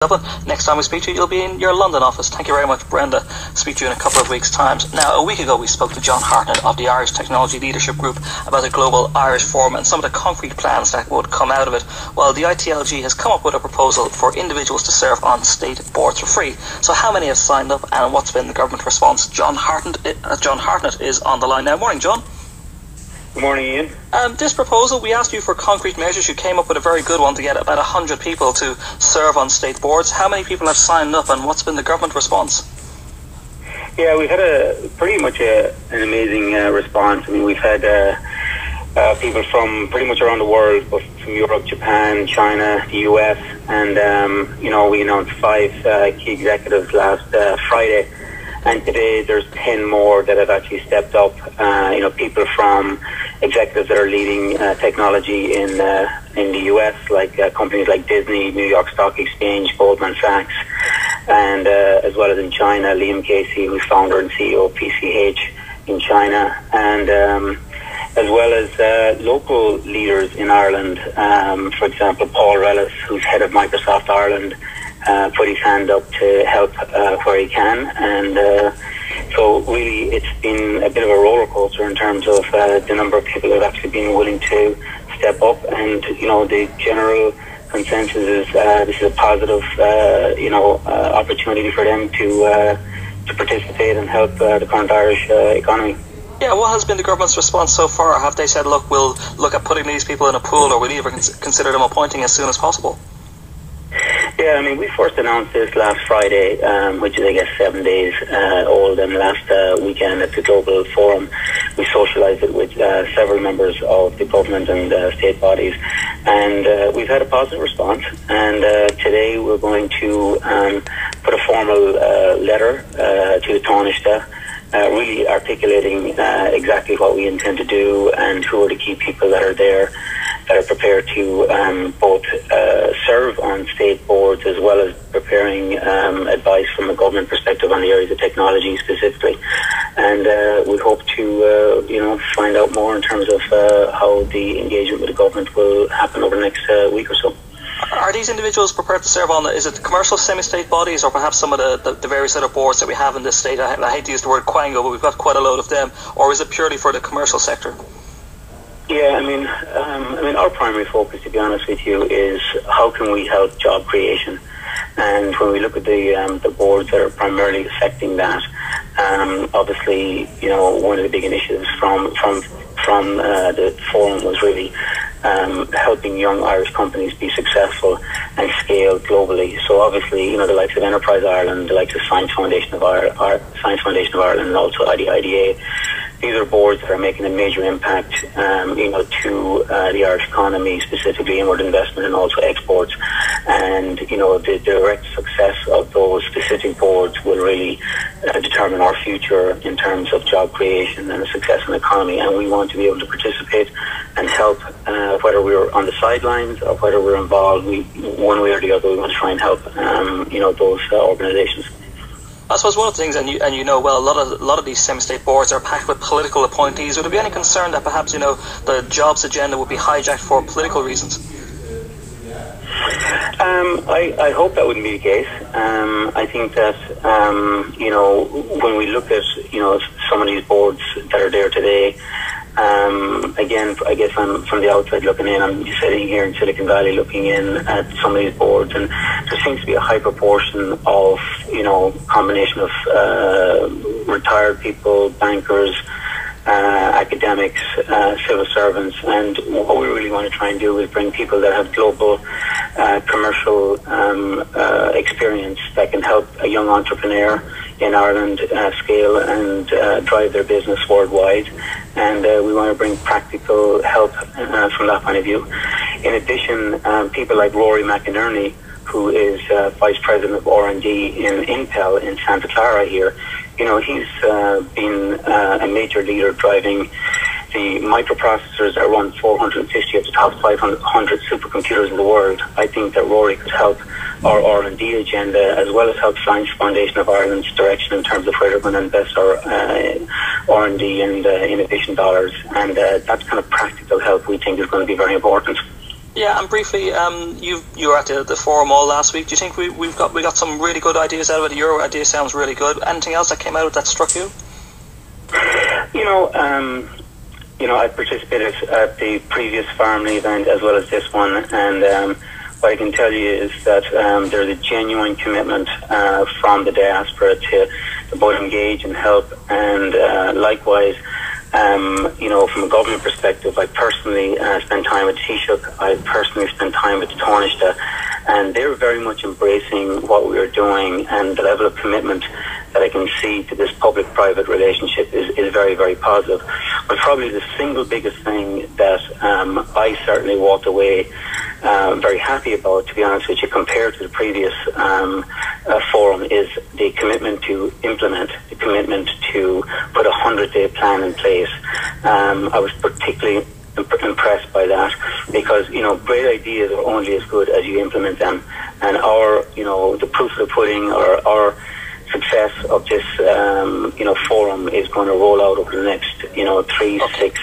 Dublin. Next time we speak to you, you'll be in your London office. Thank you very much, Brenda. Speak to you in a couple of weeks' time. Now, a week ago, we spoke to John Hartnett of the Irish Technology Leadership Group about the Global Irish Forum and some of the concrete plans that would come out of it. Well, the ITLG has come up with a proposal for individuals to serve on state boards for free. So how many have signed up and what's been the government response? John Hartnett is on the line now. Morning, John. Good morning, Ian. This proposal, we asked you for concrete measures. You came up with a very good one to get about 100 people to serve on state boards. How many people have signed up and what's been the government response? Yeah, we've had pretty much an amazing response. I mean, we've had people from pretty much around the world, both from Europe, Japan, China, the US, and, we announced 5 key executives last Friday. And today there's 10 more that have actually stepped up. People from executives that are leading technology in the US, like companies like Disney, New York Stock Exchange, Goldman Sachs, and as well as in China, Liam Casey, who's founder and CEO of PCH in China, and as well as local leaders in Ireland. For example, Paul Rellis, who's head of Microsoft Ireland, put his hand up to help where he can, and so really it's been a bit of a roller coaster in terms of the number of people that have actually been willing to step up, and the general consensus is this is a positive opportunity for them to participate and help the current Irish economy. Yeah, what has been the government's response so far? Have they said, look, we'll look at putting these people in a pool, or we'll even consider them appointing as soon as possible? Yeah, I mean, we first announced this last Friday, which is, I guess, 7 days old, and last weekend at the Global Forum, we socialised it with several members of the government and state bodies, and we've had a positive response, and today we're going to put a formal letter to the Taoiseach, really articulating exactly what we intend to do and who are the key people that are there, that are prepared to both serve on state boards as well as preparing advice from a government perspective on the areas of technology specifically. And we hope to find out more in terms of how the engagement with the government will happen over the next week or so. Are these individuals prepared to serve on, is it the commercial semi-state bodies or perhaps some of the various other boards that we have in this state? I hate to use the word quango, but we've got quite a load of them. Or is it purely for the commercial sector? Yeah, I mean, our primary focus, to be honest with you, is how can we help job creation. And when we look at the boards that are primarily affecting that, obviously, one of the big initiatives from the forum was really helping young Irish companies be successful and scale globally. So obviously, the likes of Enterprise Ireland, the likes of Science Foundation of Ireland, and also IDIDA. These are boards that are making a major impact, to the Irish economy, specifically inward investment and also exports. And, the direct success of those specific boards will really determine our future in terms of job creation and the success in the economy. And we want to be able to participate and help, whether we're on the sidelines or whether we're involved. One way or the other, we want to try and help, those organizations. I suppose one of the things, and you know well, a lot of these semi-state boards are packed with political appointees. Would there be any concern that perhaps the jobs agenda would be hijacked for political reasons? I hope that wouldn't be the case. I think that when we look at some of these boards that are there today. Again, I guess I'm from the outside looking in. I'm sitting here in Silicon Valley looking in at some of these boards, and there seems to be a high proportion of, combination of retired people, bankers, academics, civil servants. And what we really want to try and do is bring people that have global commercial experience that can help a young entrepreneur in Ireland scale and drive their business worldwide. And we want to bring practical help from that point of view. In addition, people like Rory McInerney, who is Vice President of R&D in Intel in Santa Clara here, he's been a major leader driving the microprocessors that run 450 of the top 500 supercomputers in the world. I think that Rory could help our R&D agenda as well as help Science Foundation of Ireland's direction in terms of where they're going to invest our R&D and innovation dollars. And that kind of practical help we think is going to be very important. Yeah, and briefly, you were at the forum all last week. Do you think we got some really good ideas out of it? Your idea sounds really good. Anything else that came out of that struck you? I participated at the previous Farmley event as well as this one, and what I can tell you is that there's a genuine commitment from the diaspora to both engage and help, and likewise, from a government perspective, I personally spent time with Taoiseach, I personally spent time with the Taoiseach, and they're very much embracing what we are doing, and the level of commitment that I can see to this public-private relationship is very, very positive. But probably the single biggest thing that I certainly walked away very happy about, to be honest with you, compared to the previous forum, is the commitment to implement, the commitment to put a 100-day plan in place. I was particularly impressed by that, because great ideas are only as good as you implement them, and the proof of the pudding, or our success of this forum is going to roll out over the next 3, 6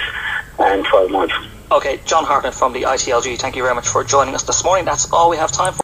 and 12 months. Okay, John Hartnett from the ITLG, thank you very much for joining us this morning. That's all we have time for.